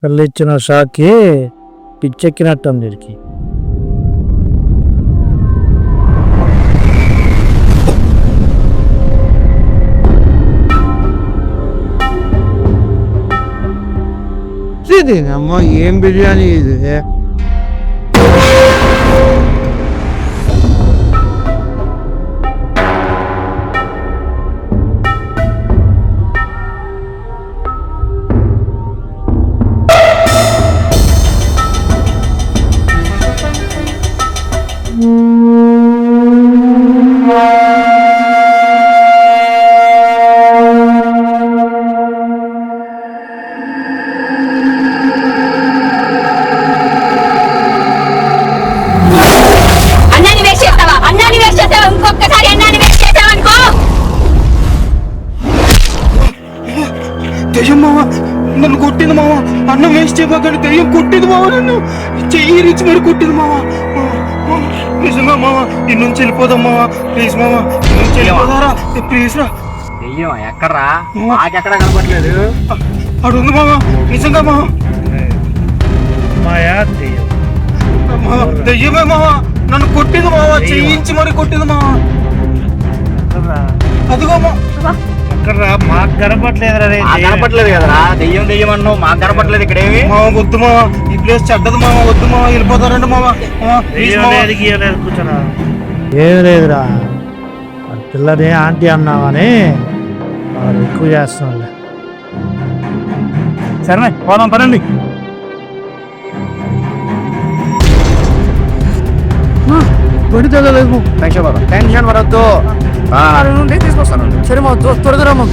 పెళ్ళిచ్చిన షాక్కి పిచ్చెక్కినట్టు వీడికి. అమ్మ ఏం బిర్యానీ ఇది? దెయ్యం మామ నన్ను కొట్టింది మామ. అన్నం వేస్ట్ చేయబాకండి, దెయ్యం కొట్టింది మామ. నన్ను చెయ్యి రిచి మరి కొట్టింది మామ. నిజంగా మామ ఇన్ని నుంచి వెళ్ళిపోదాం మామ. ప్లీజ్ మామ నుంచి వెళ్ళిపోదారా ప్లీజ్ రా. దెయ్యం ఎక్కడ్రా? నాకెక్కడ కనపట్లేదు. అడుంది మామ నిజంగా మామ. మాయా దెయ్యం దెయ్యమే మామ నన్ను కొట్టింది మామ. చెయ్యించి మరి కొట్టింది మామ. అదిగో ఎక్కడ్రా? మాకు కనపట్లేదు. కనపట్లేదు కదరా? దెయ్యం దెయ్యం అన్నావు, మాకు కనపట్లేదు ఇక్కడేమి. మామ వద్దు మామ, ఈ ప్లేస్ చెడ్డది మామ. వద్దు మామ, వెళ్ళిపోతారండి మామ. కూర్చోరా. ఏం లేదురా, పిల్లని ఆంటీ అన్నామని వాళ్ళు ఎక్కువ చేస్తున్నారులే. సరే పోదాం పదండి. పడితేలేదు టెన్షన్ పడద్దు, తీసుకొస్తాను. సరే మా త్వరగా రమ్మ.